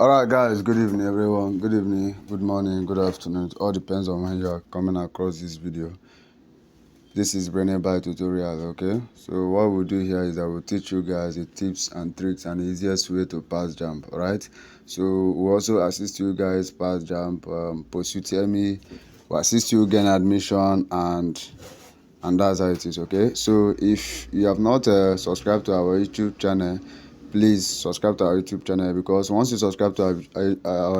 Alright guys, good evening everyone, good evening, good morning, good afternoon. It all depends on when you are coming across this video. This is Brennan by tutorial, okay? So what we'll do here is I will teach you guys the tips and tricks and the easiest way to pass Jamb, alright? So we'll also assist you guys pass Jamb, post UTME, we'll assist you gain admission and that's how it is, okay? So if you have not subscribed to our YouTube channel, please subscribe to our YouTube channel, because once you subscribe to our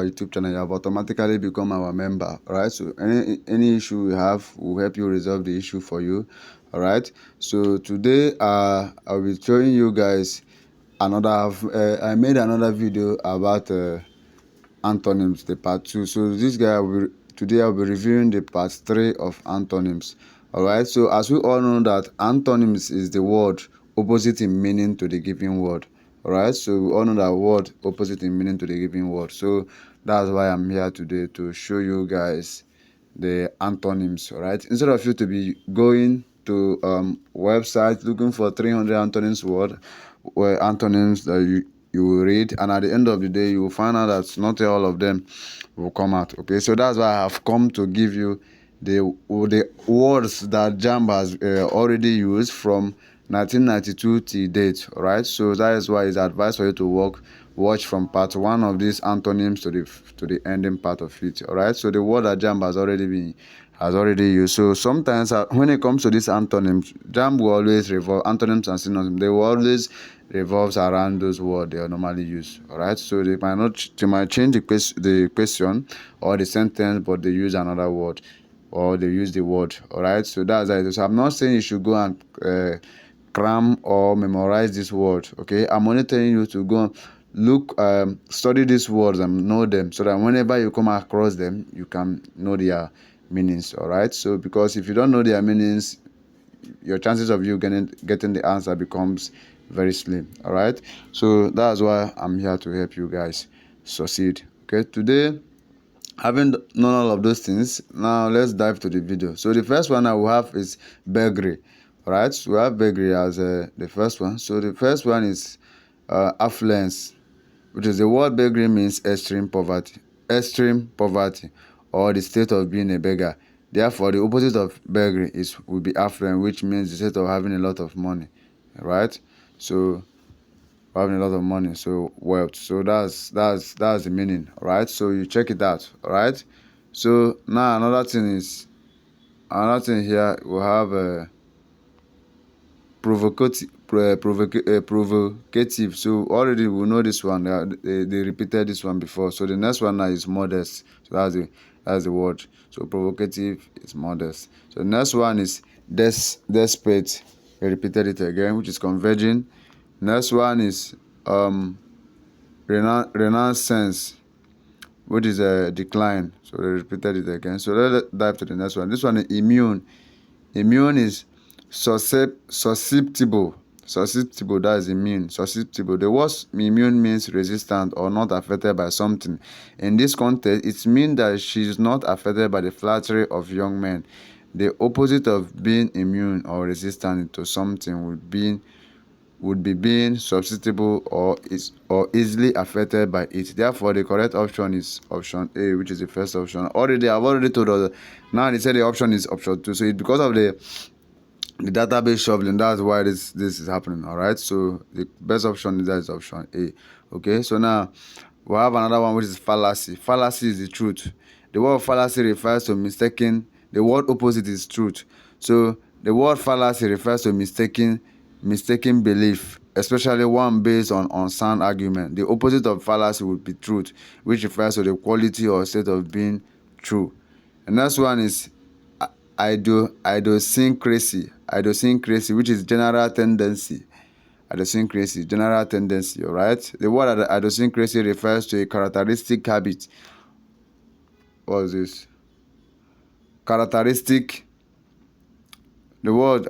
YouTube channel, you have automatically become our member. All right, so any issue we have, we'll help you resolve the issue for you. All right, so today I'll be showing you guys another I made another video about antonyms, the part 2. So this guy today I'll be reviewing the part 3 of antonyms. All right, so as we all know that antonyms is the word opposite in meaning to the given word. All right, so we all know that word opposite in meaning to the given word. So that's why I'm here today, to show you guys the antonyms. All right, instead of you to be going to website looking for 300 antonyms word, where antonyms that you will read, and at the end of the day you will find out that not all of them will come out. Okay, so that's why I have come to give you the words that Jamb has already used from 1992 till date. All right, so that is why it's advised for you to watch from part 1 of these antonyms to the ending part of it. All right, so the word that Jamb has already used. So sometimes when it comes to these antonyms, Jamb will always revolve, antonyms and synonyms, they will always revolves around those words they are normally used. All right, so they might change the question or the sentence, but they use another word, or they use the word. All right, so that's it. So I'm not saying you should go and cram or memorize this word. Okay, I'm only telling you to go and look, study these words and know them, so that whenever you come across them, you can know their meanings. All right, so because if you don't know their meanings, your chances of you getting the answer becomes very slim. All right, so that's why I'm here to help you guys succeed. Okay, today, having known all of those things, now let's dive to the video. So the first one I will have is beggary. All right, so we have beggary as the first one. So the first one is affluence, which is the word beggary means extreme poverty, or the state of being a beggar. Therefore, the opposite of beggary will be affluent, which means the state of having a lot of money. Right? So having a lot of money, so wealth. So that's the meaning. All right? So you check it out. All right? So now another thing here, we'll have provocative. So already we know this one. They repeated this one before. So the next one now is modest. So that's the word. So provocative is modest. So the next one is desperate. They repeated it again, which is converging. Next one is renaissance, which is a decline. So they repeated it again. So let's dive to the next one. This one is immune. Immune is susceptible. Susceptible, that is immune. Susceptible. The word immune means resistant or not affected by something. In this context, it means that she is not affected by the flattery of young men. The opposite of being immune or resistant to something would be being susceptible or easily affected by it. Therefore, the correct option is option A, which is the first option. I've already told us. Now they said the option is option 2. So it's because of the database shuffling, that's why this is happening. All right, so the best option is option A. Okay, so now we have another one, which is fallacy. Fallacy is the truth. The word fallacy refers to mistaking. The word opposite is truth. So the word fallacy refers to mistaken belief, especially one based on unsound argument. The opposite of fallacy would be truth, which refers to the quality or state of being true. The next one is idiosyncrasy, which is general tendency. General tendency. All right, the word idiosyncrasy refers to a characteristic habit. What is this? Characteristic. The word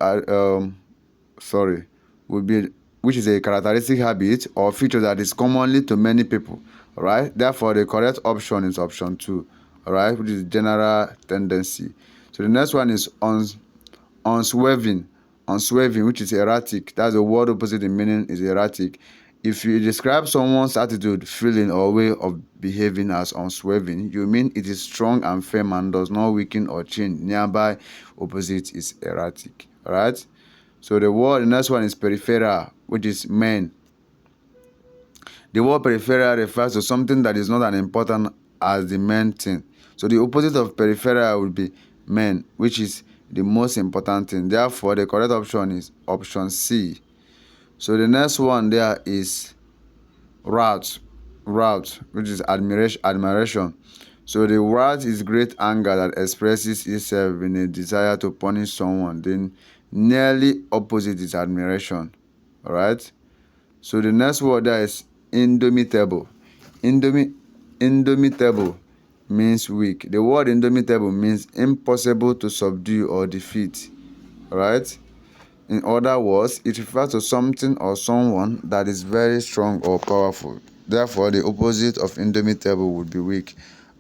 would be, which is a characteristic habit or feature that is commonly to many people. All right, therefore the correct option is option 2. All right, which is general tendency. So the next one is unswerving, which is erratic. That's the word opposite in meaning is erratic. If you describe someone's attitude, feeling, or way of behaving as unswerving, you mean it is strong and firm and does not weaken or change. Nearby opposite is erratic. Alright? So the next one is peripheral, which is main. The word peripheral refers to something that is not as important as the main thing. So the opposite of peripheral would be main, which is the most important thing. Therefore, the correct option is option C. So the next one there is route, which is admiration. So the route is great anger that expresses itself in a desire to punish someone. Then nearly opposite is admiration. All right. So the next word there is indomitable. Indomitable means weak. The word indomitable means impossible to subdue or defeat. All right. In other words, it refers to something or someone that is very strong or powerful. Therefore, the opposite of indomitable would be weak.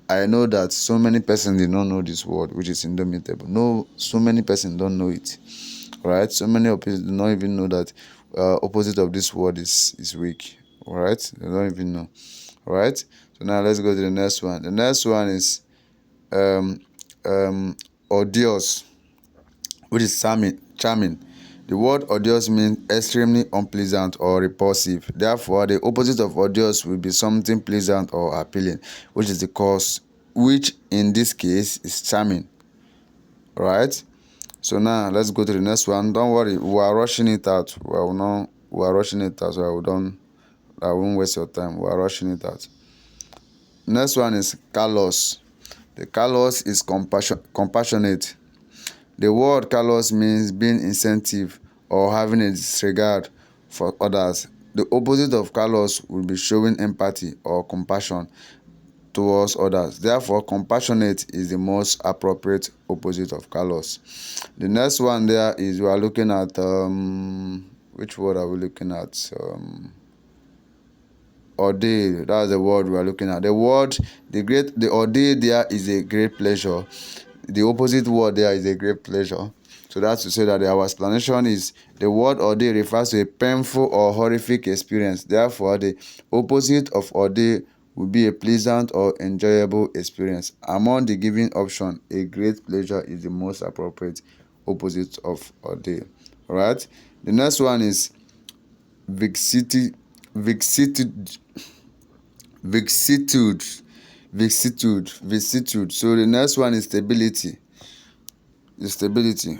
I know that so many persons did not know this word, which is indomitable. No, so many persons don't know it. Right? So many people do not even know that opposite of this word is weak. All right? They don't even know. All right? So now let's go to the next one. The next one is um, odious, which is charming. The word odious means extremely unpleasant or repulsive. Therefore, the opposite of odious will be something pleasant or appealing, which is the cause, which in this case is charming. Right? So now let's go to the next one. Don't worry, we are rushing it out. We are rushing it out, so I won't waste your time. We are rushing it out. Next one is callous. The callous is compassionate. The word callous means being insensitive or having a disregard for others. The opposite of callous would be showing empathy or compassion towards others. Therefore, compassionate is the most appropriate opposite of callous. The next one there is we are looking at which word are we looking at? Ordeal. That's the word we are looking at. The ordeal there is a great pleasure. The opposite word there is a great pleasure. So that's to say that our explanation is the word ordeal refers to a painful or horrific experience. Therefore, the opposite of ordeal would be a pleasant or enjoyable experience. Among the given option, a great pleasure is the most appropriate opposite of ordeal. All right. The next one is vicissitude. Vicissitude. Vicissitude. So the next one is stability.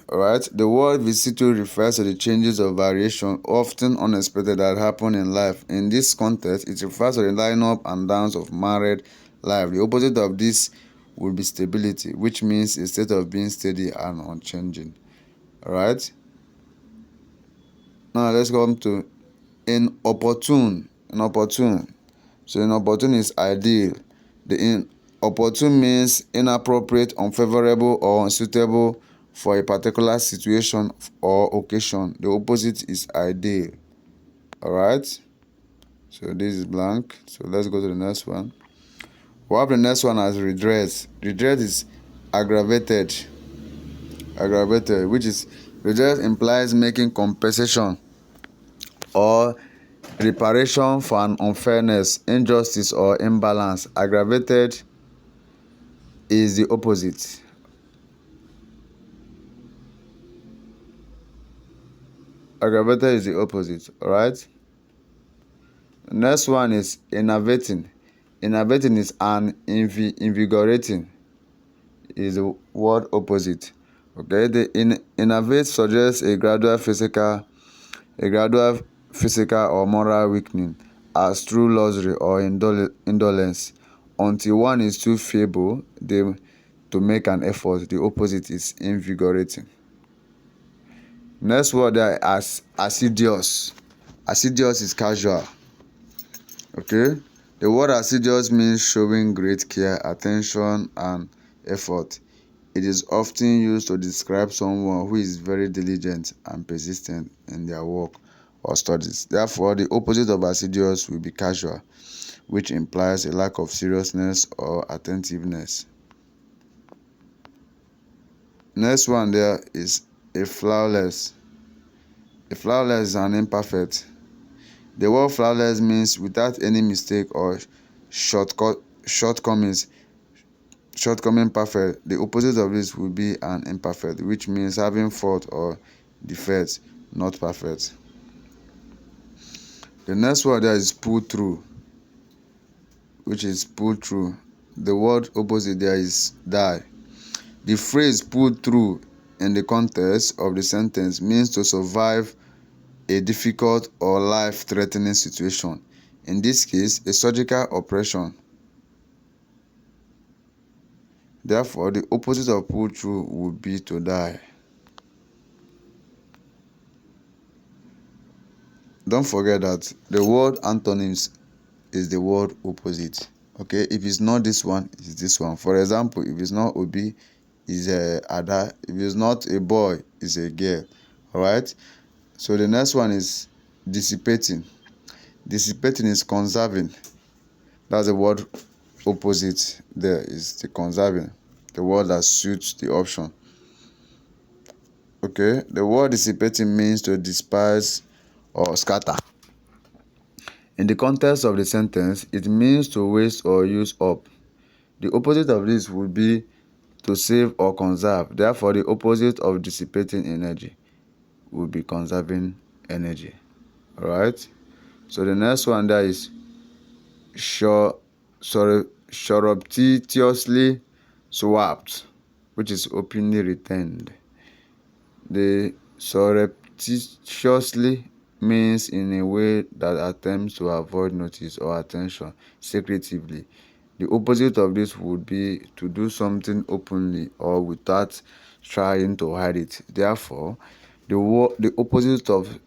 All right. The word vicissitude refers to the changes or variation, often unexpected, that happen in life. In this context, it refers to the lineup and downs of married life. The opposite of this would be stability, which means a state of being steady and unchanging. All right. Now let's go on to inopportune. So inopportune is ideal. The inopportune means inappropriate, unfavorable, or unsuitable for a particular situation or occasion. The opposite is ideal. Alright? So this is blank. So let's go to the next one. We have the next one as redress. Redress is aggravated, which is redress implies making compensation or reparation for an unfairness, injustice, or imbalance. Aggravated is the opposite. Aggravated is the opposite. All right. Next one is innervating. Innervating is an invigorating. Is the word opposite. Okay. The innervate suggests a gradual physical or moral weakening, as through luxury or indolence, until one is too feeble to make an effort. The opposite is invigorating. Next word there is assiduous. Assiduous is casual. Okay. The word assiduous means showing great care, attention, and effort. It is often used to describe someone who is very diligent and persistent in their work or studies. Therefore, the opposite of assiduous will be casual, which implies a lack of seriousness or attentiveness. Next one there is a flawless. A flawless is an imperfect. The word flawless means without any mistake or shortcomings. Shortcoming perfect. The opposite of this will be an imperfect, which means having fault or defects, not perfect. The next word there is pull through, which is pull through. The word opposite there is die. The phrase pull through in the context of the sentence means to survive a difficult or life-threatening situation. In this case, a surgical operation. Therefore, the opposite of pull through would be to die. Don't forget that the word antonyms is the word opposite. Okay, if it's not this one, it's this one. For example, if it's not Obi, it's a Ada. If it's not a boy, it's a girl. All right. So the next one is dissipating. Dissipating is conserving. That's the word opposite. There is the conserving, the word that suits the option. Okay, the word dissipating means to despise or scatter. In the context of the sentence, it means to waste or use up. The opposite of this would be to save or conserve. Therefore, the opposite of dissipating energy would be conserving energy. All right. So the next one there is surreptitiously swapped, which is openly retained. The surreptitiously means in a way that attempts to avoid notice or attention secretively. The opposite of this would be to do something openly or without trying to hide it. Therefore, the opposite of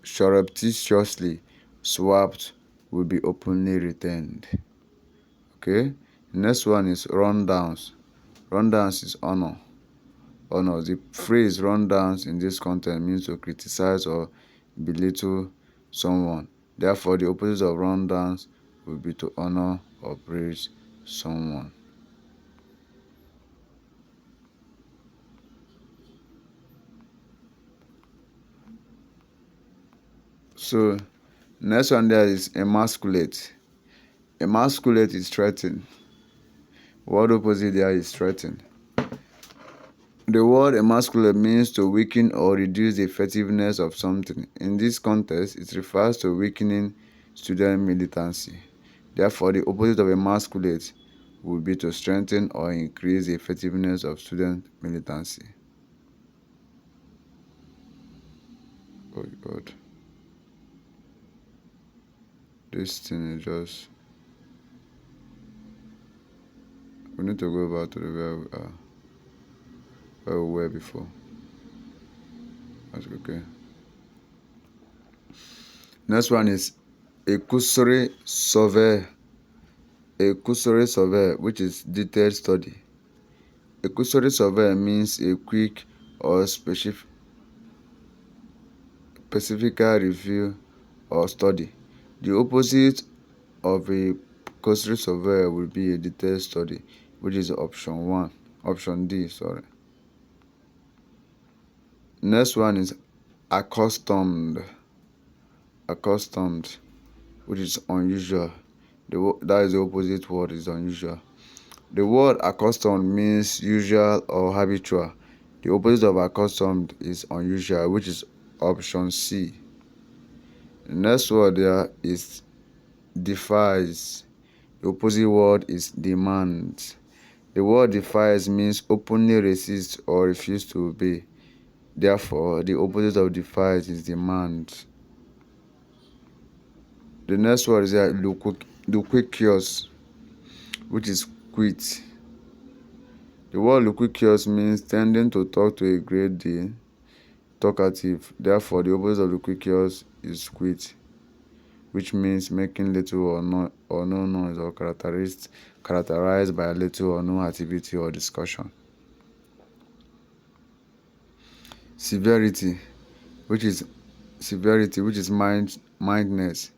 surreptitiously swapped will be openly retained. Okay. Next one is rundowns. Rundowns is honor. Honor. The phrase rundowns in this context means to criticize or belittle someone. Therefore, the opposite of rundowns will be to honor or praise someone. So, next one there is emasculate. Emasculate is threaten. Word opposite there is threaten. The word emasculate means to weaken or reduce the effectiveness of something. In this context, it refers to weakening student militancy. Therefore, the opposite of emasculate would be to strengthen or increase the effectiveness of student militancy. Oh God. This thing is just... We need to go back to the where we were before. That's okay. Next one is a cursory survey. A cursory survey, which is detailed study. A cursory survey means a quick or specific review or study. The opposite of a cursory survey will be a detailed study, which is option D, sorry. Next one is accustomed. Accustomed, which is unusual. That is the opposite word, is unusual. The word accustomed means usual or habitual. The opposite of accustomed is unusual, which is option C. The next word there is defies. The opposite word is demand. The word defies means openly resist or refuse to obey. Therefore, the opposite of defies is demand. The next word is loquacious, which is quit. The word loquacious means tending to talk to a great deal, talkative. Therefore, the opposite of loquacious is quit, which means making little or no noise or characterized by little or no activity or discussion. Severity, which is mildness.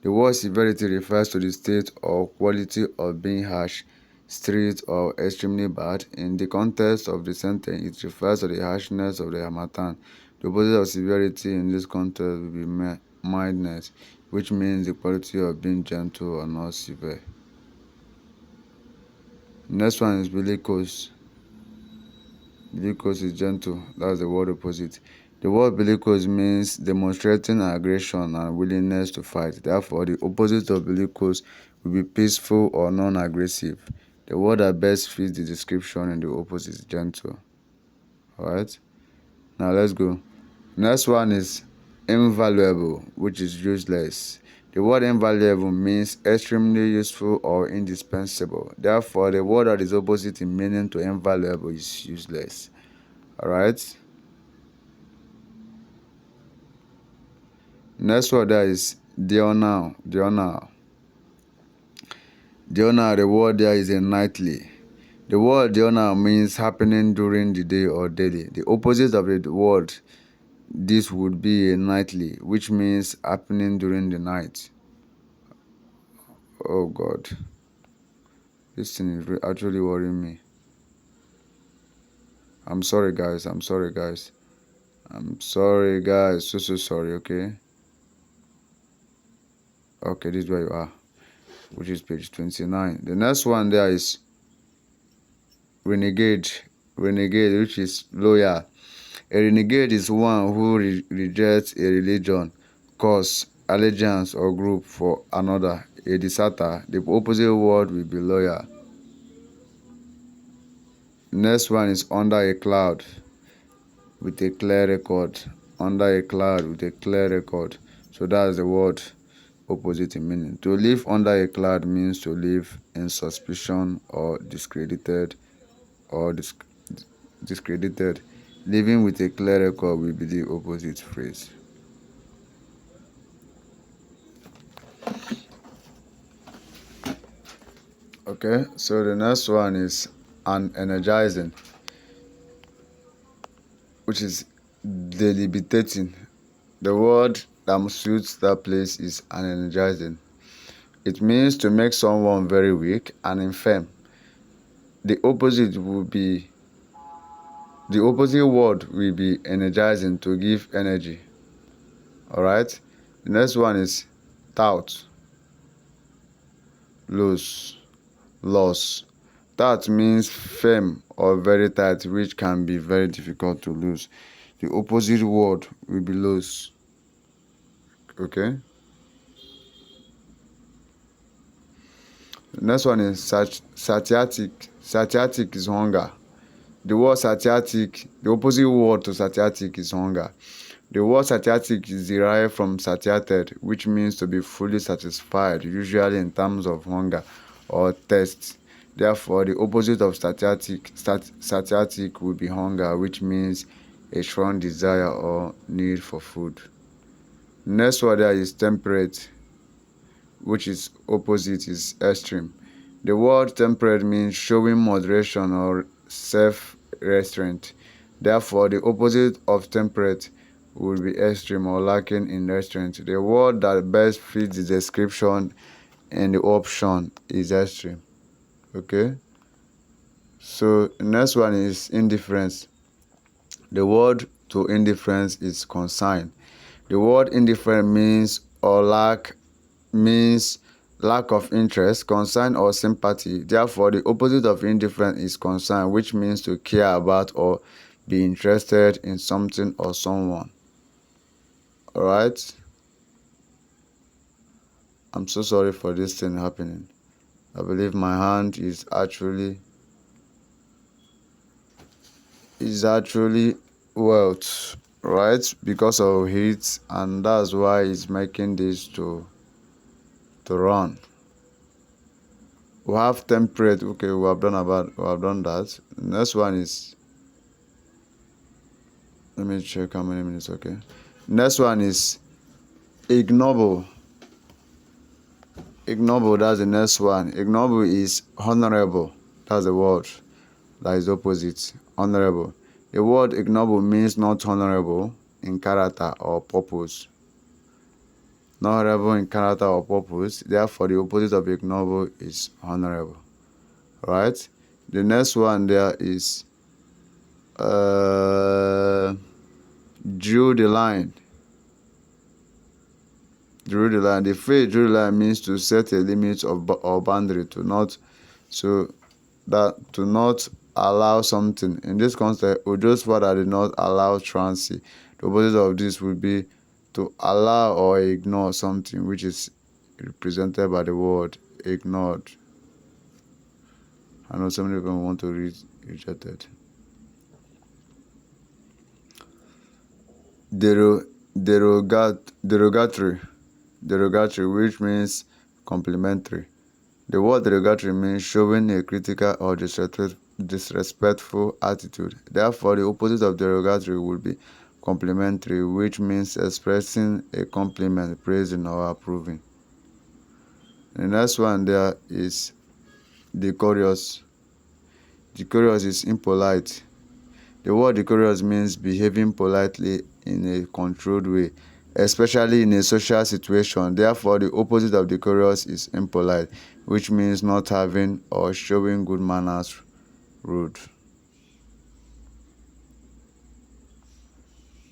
The word severity refers to the state or quality of being harsh, strict, or extremely bad. In the context of the sentence, it refers to the harshness of the harmattan. The opposite of severity in this context will be mildness, which means the quality of being gentle or not severe. Next one is bellicose. Bellicose is gentle. That's the word opposite. The word bellicose means demonstrating aggression and willingness to fight. Therefore, the opposite of bellicose will be peaceful or non-aggressive. The word that best fits the description in the opposite is gentle. Alright? Now let's go. Next one is invaluable, which is useless. The word invaluable means extremely useful or indispensable. Therefore, the word that is opposite in meaning to invaluable is useless. Alright? Next word there is diurnal. Diurnal. Diurnal, the word there is a nightly. The word diurnal means happening during the day or daily. The opposite of the word this would be a nightly, which means happening during the night. Oh God. This thing is actually worrying me. I'm sorry guys. I'm sorry guys. I'm sorry guys. So sorry, okay? Okay, this is where you are. Which is page 29. The next one there is renegade. Renegade, which is loyal. A renegade is one who rejects a religion, cause, allegiance, or group for another. A deserter, the opposite word will be loyal. Next one is under a cloud with a clear record. Under a cloud with a clear record. So that's the word opposite in meaning. To live under a cloud means to live in suspicion or discredited or discredited. Living with a clear record will be the opposite phrase. Okay, so the next one is energizing, which is deliberating. The word that suits that place is energizing. It means to make someone very weak and infirm. The opposite word will be energizing, to give energy. Alright? The next one is tout. Loss. That means firm or very tight, which can be very difficult to lose. The opposite word will be loose. Okay? The next one is satiatic. Satiatic is hunger. The word satiatic, the opposite word to satiatic is hunger. The word satiatic is derived from satiated, which means to be fully satisfied, usually in terms of hunger or thirst. Therefore, the opposite of satiatic will be hunger, which means a strong desire or need for food. Next word there is temperate, which is opposite is extreme. The word temperate means showing moderation or self-restraint. Therefore, the opposite of temperate would be extreme or lacking in restraint. The word that best fits the description and the option is extreme. Okay? So, the next one is indifference. The word to indifference is consign. The word indifferent means lack of interest, concern, or sympathy. Therefore, the opposite of indifferent is concern, which means to care about or be interested in something or someone. Alright? I'm so sorry for this thing happening. I believe my hand is actually wet, right? Because of heat, and that's why it's making this to run. We have temperate. Okay, we have done that. Next one is, let me check how many minutes. Okay. Next one is ignoble. Ignoble, that's the next one. Ignoble is honorable. That's the word that is opposite. Honorable. The word ignoble means not honorable in character or purpose. Not honorable in character or purpose. Therefore, the opposite of ignoble is honorable. Right? The next one there is drew the line. Draw the line. The phrase draw the line means to set a limit or boundary, to not allow something. In this context, Ojo's father did not allow trancy. The opposite of this would be to allow or ignore something, which is represented by the word ignored. I know so many people want to read rejected. Derogatory, which means complimentary. The word derogatory means showing a critical or disrespectful attitude. Therefore, the opposite of derogatory would be complimentary, which means expressing a compliment, praising or approving. The next one there is decorous. Decorous is impolite. The word decorous means behaving politely in a controlled way, especially in a social situation. Therefore, the opposite of decorous is impolite, which means not having or showing good manners, rude.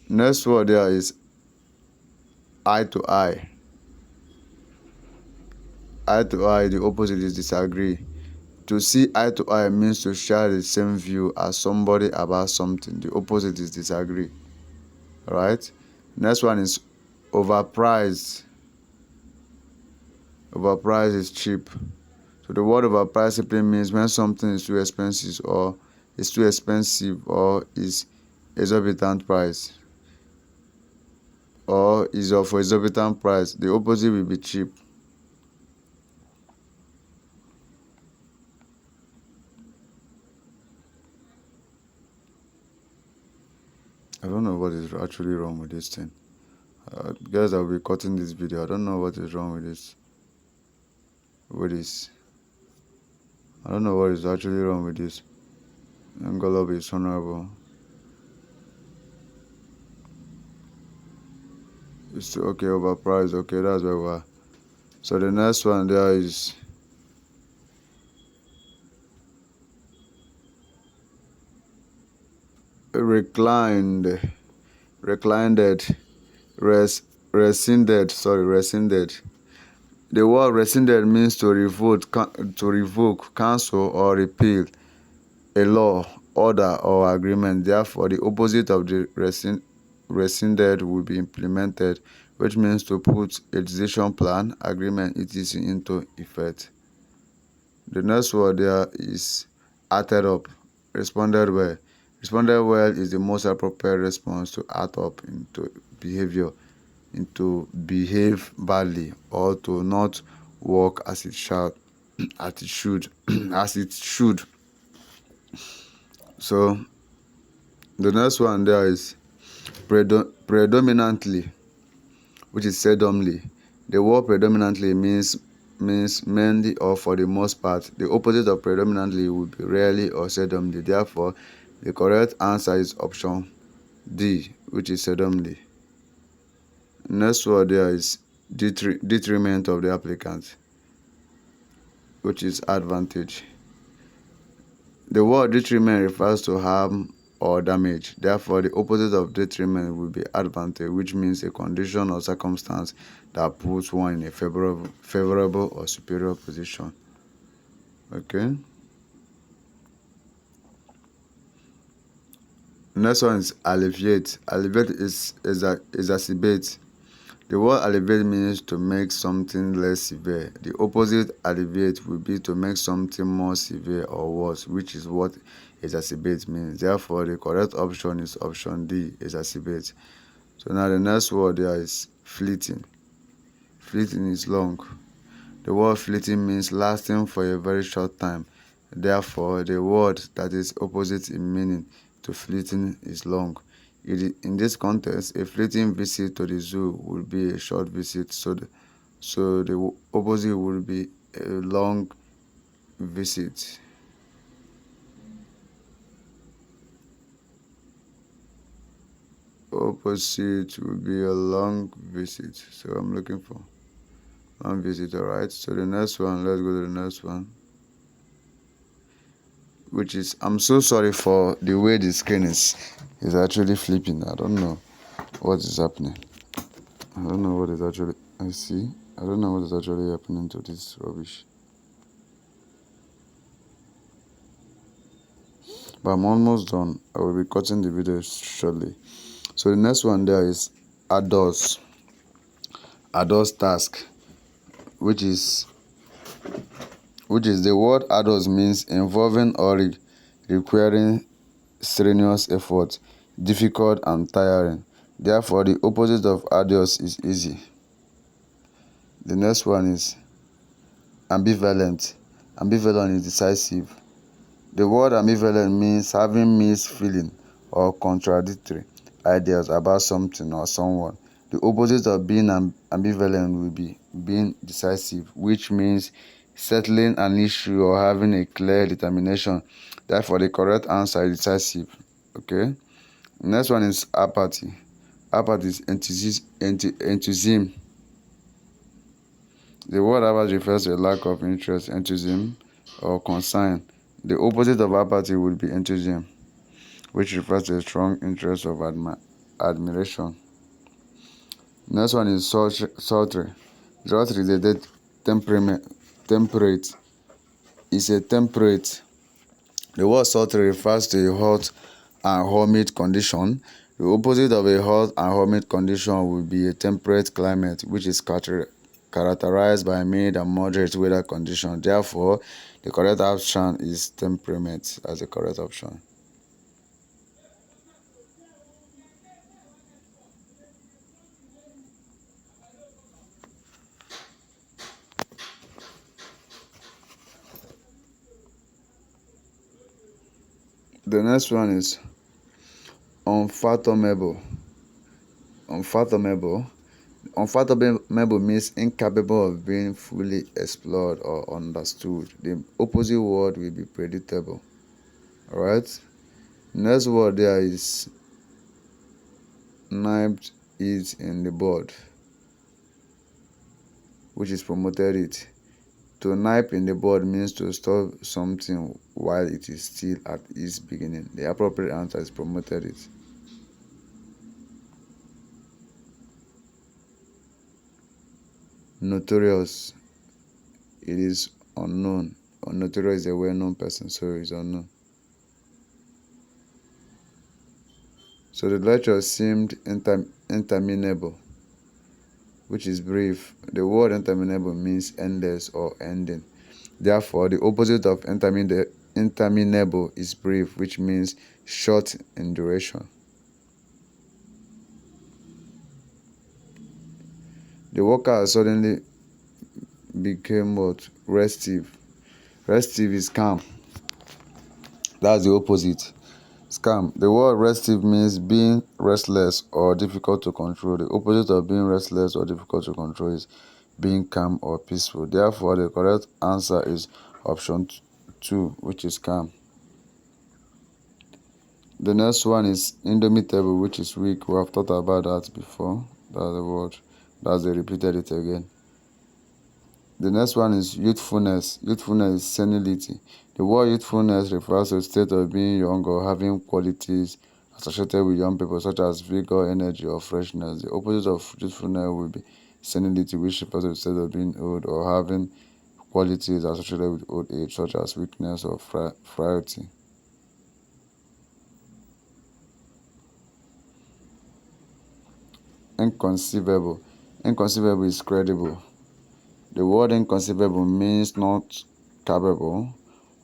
Next word there is eye to eye. Eye to eye, the opposite is disagree. To see eye to eye means to share the same view as somebody about something. The opposite is disagree. Right? Next one is overpriced. Overpriced is cheap. So the word overpriced simply means when something is too expensive or is exorbitant price, or is of exorbitant price. The opposite will be cheap. I don't know what is actually wrong with this thing. Guys, I'll be cutting this video. I don't know what is wrong with this. I don't know what is actually wrong with this. Envelope is honorable. It's okay, overpriced. Okay, that's where we are. So the next one there is rescinded. The word rescinded means to revoke, cancel, or repeal a law, order, or agreement. Therefore, the opposite of the rescinded will be implemented, which means to put a decision, plan, agreement, etc. into effect. The next word there is acted up. Responded well. Responded well is the most appropriate response to act up into behavior, into behave badly, or to not work as it should. As it should. So the next one there is predominantly, which is seldomly. The word predominantly means mainly or for the most part. The opposite of predominantly would be rarely or seldomly. Therefore, the correct answer is option D, which is seldomly. Next word there is detriment of the applicant, which is advantage. The word detriment refers to harm or damage. Therefore, the opposite of detriment will be advantage, which means a condition or circumstance that puts one in a favorable or superior position. Okay. Next one is alleviate. Alleviate is exacerbate. The word alleviate means to make something less severe. The opposite alleviate will be to make something more severe or worse, which is what exacerbate means. Therefore, the correct option is option D, exacerbate. So now the next word there is fleeting. Fleeting is long. The word fleeting means lasting for a very short time. Therefore, the word that is opposite in meaning to fleeting is long. In this context, a fleeting visit to the zoo would be a short visit, so the opposite would be a long visit. Opposite would be a long visit. So I'm looking for long visit, alright? So the next one, let's go to the next one, which is, I'm so sorry for the way the screen is actually flipping. I don't know what is happening. I don't know what is actually I see. I don't know what is actually happening to this rubbish. But I'm almost done. I will be cutting the video shortly. So the next one there is adults. Adults task, which is the word adults means involving or requiring strenuous effort, difficult and tiring. Therefore, the opposite of adults is easy. The next one is ambivalent. Ambivalent is decisive. The word ambivalent means having mixed feeling or contradictory ideas about something or someone. The opposite of being ambivalent will be being decisive, which means settling an issue or having a clear determination. Therefore, the correct answer is decisive. Okay. Next one is apathy. Apathy is enthusiasm. The word apathy refers to a lack of interest, enthusiasm, or concern. The opposite of apathy would be enthusiasm, which refers to a strong interest of admiration. Next one is sultry. Sultry is a temperate. It's a temperate. The word sultry refers to a hot and humid condition. The opposite of a hot and humid condition would be a temperate climate, which is characterized by mild and moderate weather conditions. Therefore, the correct option is temperament as the correct option. The next one is unfathomable. Unfathomable. Unfathomable means incapable of being fully explored or understood. The opposite word will be predictable. Alright? Next word there is nipped it in the bud, which is promoted it. To nip in the bud means to stop something while it is still at its beginning. The appropriate answer is promoted it. Notorious. It is unknown. Notorious is a well-known person, so it's unknown. So the lecture seemed interminable, which is brief. The word interminable means endless or ending. Therefore, the opposite of interminable is brief, which means short in duration. The worker suddenly became what? Restive. Restive is calm. That's the opposite. Calm. The word restive means being restless or difficult to control. The opposite of being restless or difficult to control is being calm or peaceful. Therefore, the correct answer is option 2, which is calm. The next one is indomitable, which is weak. We have thought about that before. That's the word. That's they repeated it again. The next one is youthfulness. Youthfulness is senility. The word youthfulness refers to a state of being young or having qualities associated with young people, such as vigor, energy, or freshness. The opposite of youthfulness will be senility, which refers to a state of being old or having qualities associated with old age, such as weakness or frailty. Inconceivable. Inconceivable is credible. The word inconceivable means not capable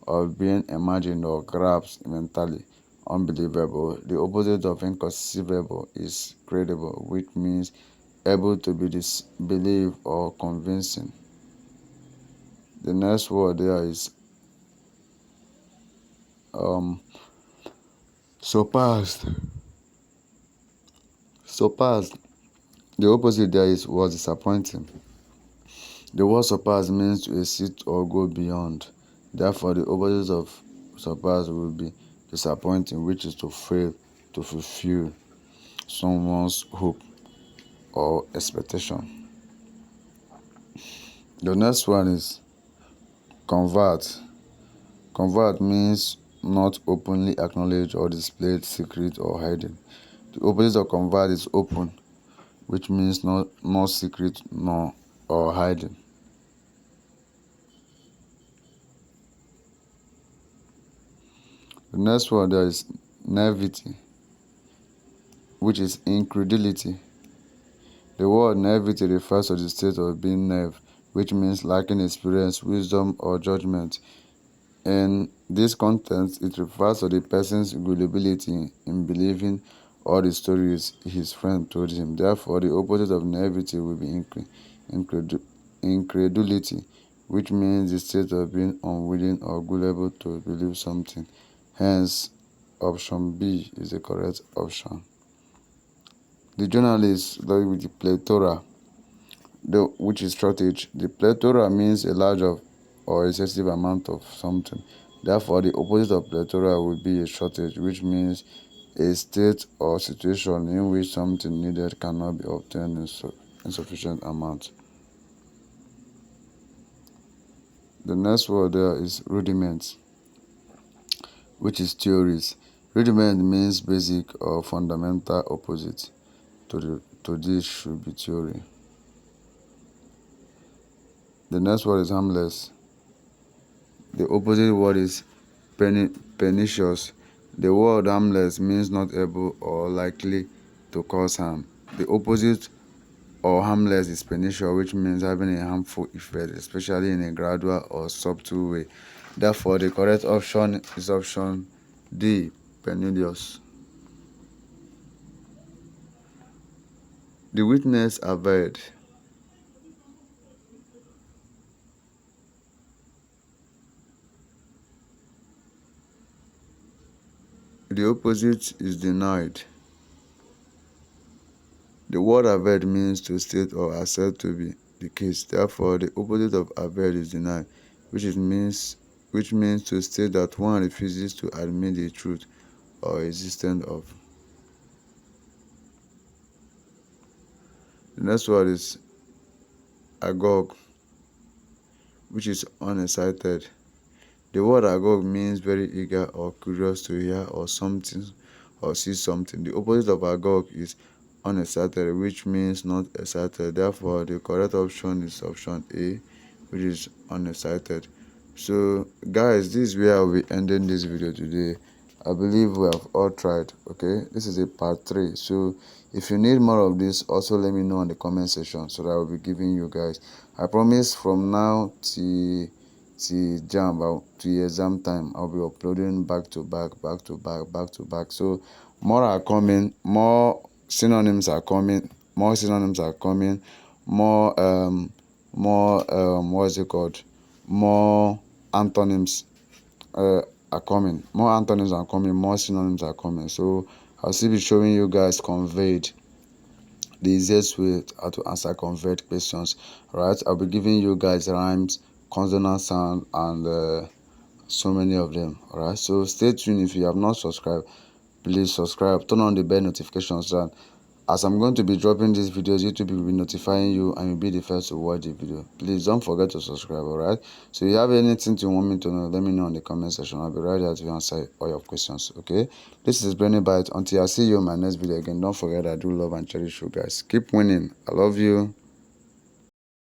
of being imagined or grasped mentally. Unbelievable. The opposite of inconceivable is credible, which means able to be disbelieved or convincing. The next word there is surpassed. Surpassed. The opposite there was disappointing. The word surpass means to exceed or go beyond. Therefore, the opposite of surpass will be disappointing, which is to fail to fulfill someone's hope or expectation. The next one is convert. Convert means not openly acknowledged or displayed secret or hidden. The opposite of convert is open. which means not secret nor or hiding. The next word there is naivety, which is incredulity. The word naivety refers to the state of being naive, which means lacking experience, wisdom, or judgment. In this context, it refers to the person's gullibility in believing all the stories his friend told him. Therefore, the opposite of naivety will be incredulity, which means the state of being unwilling or gullible to believe something. Hence, option B is the correct option. The journalist, with the plethora, which is shortage. The plethora means a large or excessive amount of something. Therefore, the opposite of plethora would be a shortage, which means a state or situation in which something needed cannot be obtained in sufficient amount. The next word there is rudiments, which is theories. Rudiment means basic or fundamental opposite. To this should be theory. The next word is harmless. The opposite word is pernicious. The word harmless means not able or likely to cause harm. The opposite or harmless is pernicious, which means having a harmful effect, especially in a gradual or subtle way. Therefore, the correct option is option D, pernicious. The witness averred. The opposite is denied. The word averred means to state or assert to be the case. Therefore, the opposite of averred is denied, which means to state that one refuses to admit the truth or existence of. The next word is agog, which is unexcited. The word agog means very eager or curious to hear or something or see something. The opposite of agog is unexcited, which means not excited. Therefore, the correct option is option A, which is unexcited. So guys, this is where I'll be ending this video today. I believe we have all tried. Okay, this is a part 3. So if you need more of this, also let me know in the comment section so that I will be giving you guys. I promise from now till Jamb to exam time, I'll be uploading back to back. So more are coming, more synonyms are coming, more what's it called, more antonyms are coming, more synonyms are coming. So I'll still be showing you guys conveyed, the easiest way how to answer conveyed questions. Right, I'll be giving you guys rhymes, consonant sound, and so many of them. All right, so stay tuned. If you have not subscribed, please subscribe, turn on the bell notifications, and as I'm going to be dropping these videos, YouTube will be notifying you and you'll be the first to watch the video. Please don't forget to subscribe. All right, so if you have anything you want me to know, let me know in the comment section. I'll be right there to answer all your questions. Okay, this is Brainy Bite. Until I see you in my next video again, don't forget I do love and cherish you guys. Keep winning. I love you.